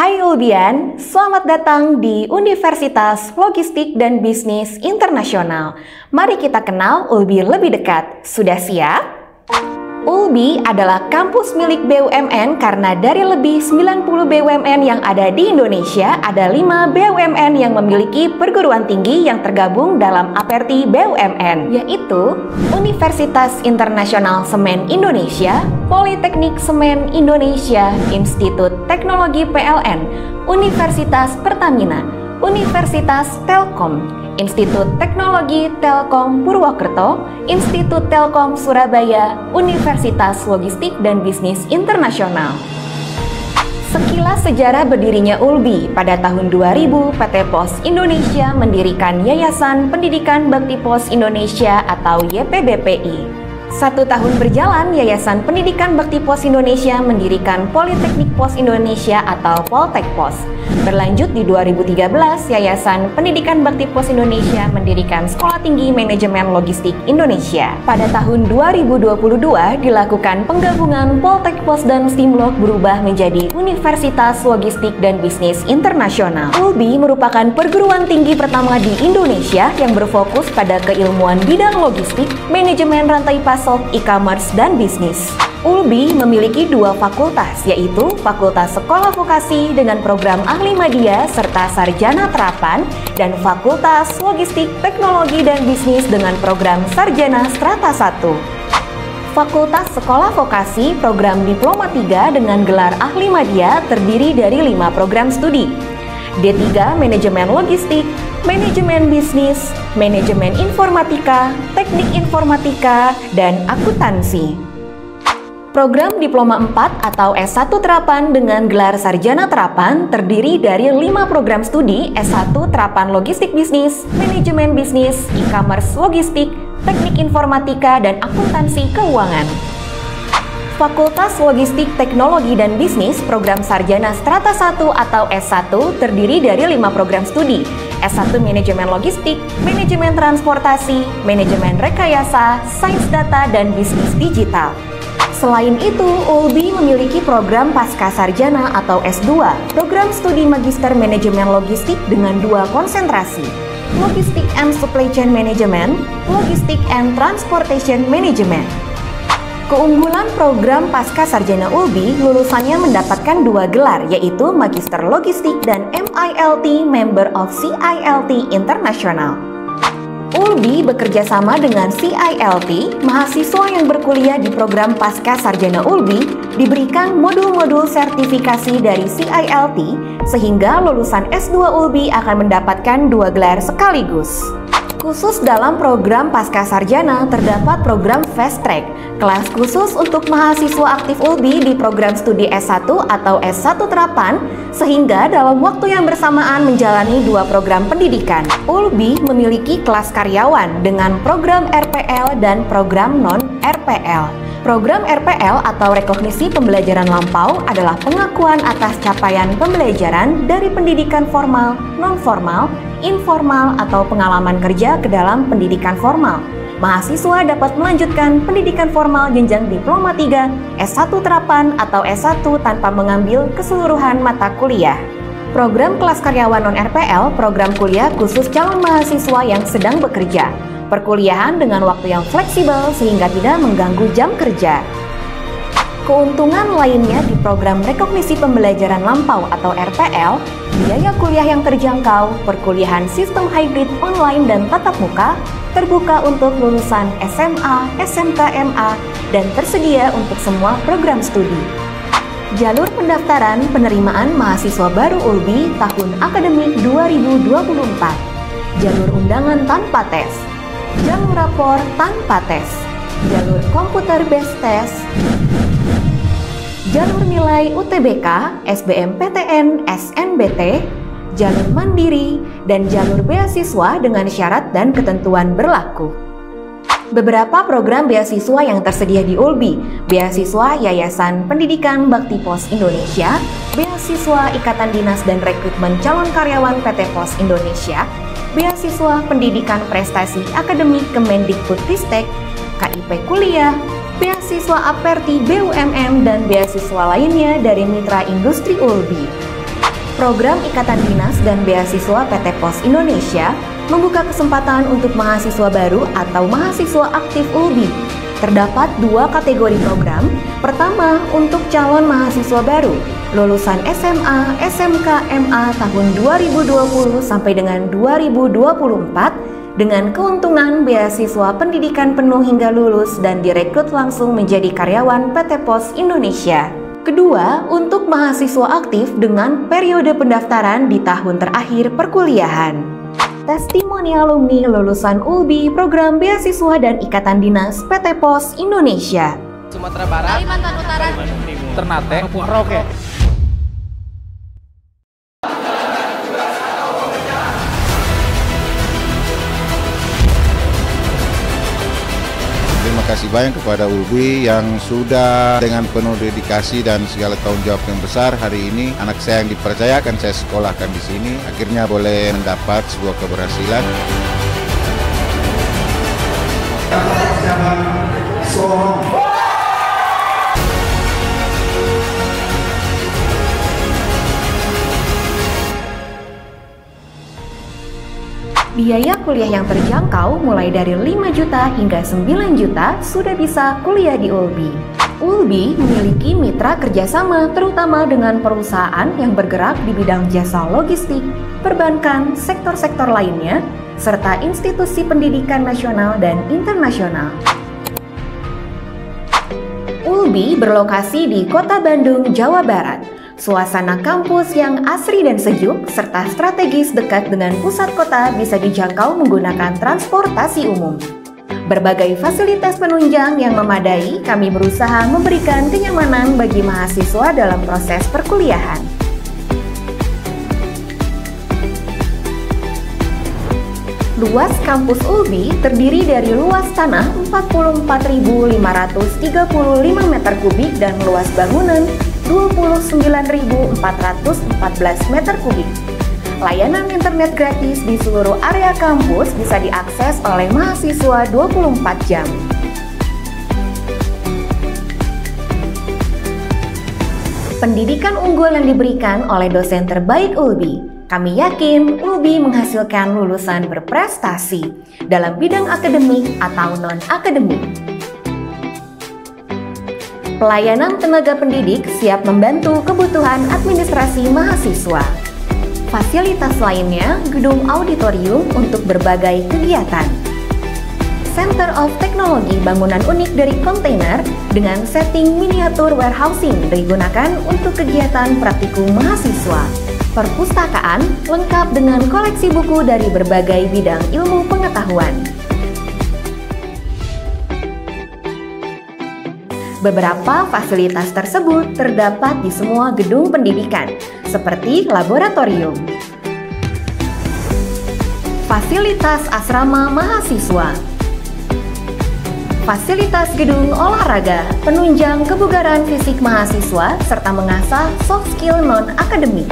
Hai Ulbian, selamat datang di Universitas Logistik dan Bisnis Internasional. Mari kita kenal Ulbi lebih dekat. Sudah siap? Ulbi adalah kampus milik BUMN karena dari lebih 90 BUMN yang ada di Indonesia, ada 5 BUMN yang memiliki perguruan tinggi yang tergabung dalam Aperti BUMN, yaitu Universitas Internasional Semen Indonesia, Politeknik Semen Indonesia, Institut Teknologi PLN, Universitas Pertamina, Universitas Telkom, Institut Teknologi Telkom Purwokerto, Institut Telkom Surabaya, Universitas Logistik dan Bisnis Internasional. Sekilas sejarah berdirinya Ulbi, pada tahun 2000 PT Pos Indonesia mendirikan Yayasan Pendidikan Bakti Pos Indonesia atau YPBPI. 1 tahun berjalan, Yayasan Pendidikan Bakti Pos Indonesia mendirikan Politeknik Pos Indonesia atau Poltekpos. Berlanjut di 2013, Yayasan Pendidikan Bakti Pos Indonesia mendirikan Sekolah Tinggi Manajemen Logistik Indonesia. Pada tahun 2022, dilakukan penggabungan Poltekpos dan Stimlog berubah menjadi Universitas Logistik dan Bisnis Internasional. Ulbi merupakan perguruan tinggi pertama di Indonesia yang berfokus pada keilmuan bidang logistik, manajemen rantai pasok, e-commerce, dan bisnis. Ulbi memiliki 2 fakultas, yaitu Fakultas Sekolah Vokasi dengan program Ahli Media serta Sarjana Terapan, dan Fakultas Logistik, Teknologi, dan Bisnis dengan program Sarjana Strata 1. Fakultas Sekolah Vokasi program Diploma 3 dengan gelar Ahli Media terdiri dari 5 program studi. D3 Manajemen Logistik, Manajemen Bisnis, Manajemen Informatika, Teknik Informatika, dan Akuntansi. Program Diploma 4 atau S1 Terapan dengan gelar Sarjana Terapan terdiri dari 5 program studi S1 Terapan Logistik Bisnis, Manajemen Bisnis, E-commerce Logistik, Teknik Informatika, dan Akuntansi Keuangan. Fakultas Logistik, Teknologi, dan Bisnis program Sarjana Strata 1 atau S1 terdiri dari 5 program studi S1 Manajemen Logistik, Manajemen Transportasi, Manajemen Rekayasa, Sains Data, dan Bisnis Digital. Selain itu, Ulbi memiliki program Pasca Sarjana atau S2, program studi Magister Manajemen Logistik dengan 2 konsentrasi, Logistik and Supply Chain Management, Logistik and Transportation Management. Keunggulan program Pasca Sarjana Ulbi, lulusannya mendapatkan 2 gelar, yaitu Magister Logistik dan MILT Member of CILT International. Ulbi bekerja sama dengan CILT, mahasiswa yang berkuliah di program Pasca Sarjana Ulbi diberikan modul-modul sertifikasi dari CILT, sehingga lulusan S2 Ulbi akan mendapatkan 2 gelar sekaligus. Khusus dalam program Pasca Sarjana terdapat program Fast Track, kelas khusus untuk mahasiswa aktif Ulbi di program studi S1 atau S1 Terapan, sehingga dalam waktu yang bersamaan menjalani 2 program pendidikan. Ulbi memiliki kelas karyawan dengan program RPL dan program non-RPL. Program RPL atau Rekognisi Pembelajaran Lampau adalah pengakuan atas capaian pembelajaran dari pendidikan formal, non-formal, informal, atau pengalaman kerja ke dalam pendidikan formal. Mahasiswa dapat melanjutkan pendidikan formal jenjang Diploma 3, S1 Terapan, atau S1 tanpa mengambil keseluruhan mata kuliah. Program kelas karyawan non-RPL, program kuliah khusus calon mahasiswa yang sedang bekerja. Perkuliahan dengan waktu yang fleksibel sehingga tidak mengganggu jam kerja. Keuntungan lainnya di program Rekognisi Pembelajaran Lampau atau RPL, biaya kuliah yang terjangkau, perkuliahan sistem hybrid online dan tatap muka, terbuka untuk lulusan SMA, SMK, MA, dan tersedia untuk semua program studi. Jalur pendaftaran penerimaan mahasiswa baru Ulbi tahun akademik 2024. Jalur undangan tanpa tes. Jalur rapor tanpa tes. Jalur komputer based test. Jalur nilai UTBK, SBMPTN, SNBT, jalur mandiri, dan jalur beasiswa dengan syarat dan ketentuan berlaku. Beberapa program beasiswa yang tersedia di Ulbi: beasiswa Yayasan Pendidikan Bakti Pos Indonesia, beasiswa Ikatan Dinas dan Rekrutmen Calon Karyawan PT Pos Indonesia, beasiswa Pendidikan Prestasi Akademik Kemendikbudristek, KIP Kuliah, beasiswa Aperti BUMN, dan beasiswa lainnya dari mitra industri Ulbi. Program Ikatan Dinas dan Beasiswa PT Pos Indonesia membuka kesempatan untuk mahasiswa baru atau mahasiswa aktif ULBI. Terdapat dua kategori program. Pertama, untuk calon mahasiswa baru, lulusan SMA, SMK, MA tahun 2020 sampai dengan 2024 dengan keuntungan beasiswa pendidikan penuh hingga lulus dan direkrut langsung menjadi karyawan PT Pos Indonesia. Kedua, untuk mahasiswa aktif dengan periode pendaftaran di tahun terakhir perkuliahan. Testimoni alumni lulusan ULBI Program Beasiswa dan Ikatan Dinas PT Pos Indonesia. Sumatera Barat, Kalimantan Utara, Ternate, Merauke. Terima kasih banyak kepada ULBI yang sudah dengan penuh dedikasi dan segala tanggung jawab yang besar hari ini anak saya yang dipercayakan saya sekolahkan di sini akhirnya boleh mendapat sebuah keberhasilan. Biaya kuliah yang terjangkau mulai dari 5 juta hingga 9 juta sudah bisa kuliah di ULBI. ULBI memiliki mitra kerjasama terutama dengan perusahaan yang bergerak di bidang jasa logistik, perbankan, sektor-sektor lainnya, serta institusi pendidikan nasional dan internasional. ULBI berlokasi di Kota Bandung, Jawa Barat. Suasana kampus yang asri dan sejuk, serta strategis dekat dengan pusat kota bisa dijangkau menggunakan transportasi umum. Berbagai fasilitas penunjang yang memadai, kami berusaha memberikan kenyamanan bagi mahasiswa dalam proses perkuliahan. Luas kampus ULBI terdiri dari luas tanah 44.535 meter kubik dan luas bangunan 29.414 meter kubik. Layanan internet gratis di seluruh area kampus bisa diakses oleh mahasiswa 24 jam. Pendidikan unggul yang diberikan oleh dosen terbaik ULBI. Kami yakin ULBI menghasilkan lulusan berprestasi dalam bidang akademik atau non-akademik. Pelayanan tenaga pendidik siap membantu kebutuhan administrasi mahasiswa. Fasilitas lainnya, gedung auditorium untuk berbagai kegiatan. Center of Technology bangunan unik dari kontainer dengan setting miniatur warehousing digunakan untuk kegiatan praktikum mahasiswa. Perpustakaan lengkap dengan koleksi buku dari berbagai bidang ilmu pengetahuan. Beberapa fasilitas tersebut terdapat di semua gedung pendidikan, seperti laboratorium, fasilitas asrama mahasiswa, fasilitas gedung olahraga, penunjang kebugaran fisik mahasiswa, serta mengasah soft skill non-akademik.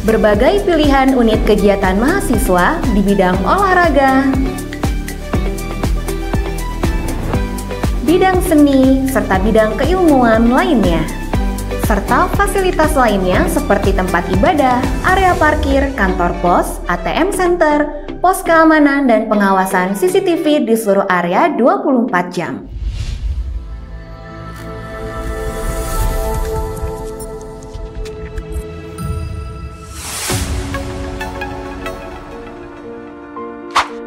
Berbagai pilihan unit kegiatan mahasiswa di bidang olahraga, bidang seni, serta bidang keilmuan lainnya. Serta fasilitas lainnya seperti tempat ibadah, area parkir, kantor pos, ATM center, pos keamanan dan pengawasan CCTV di seluruh area 24 jam.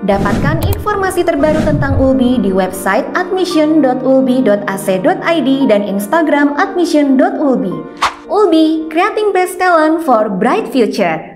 Dapatkan informasi terbaru tentang ULBI di website admission.ulbi.ac.id dan Instagram admission.ulbi. ULBI, creating best talent for bright future.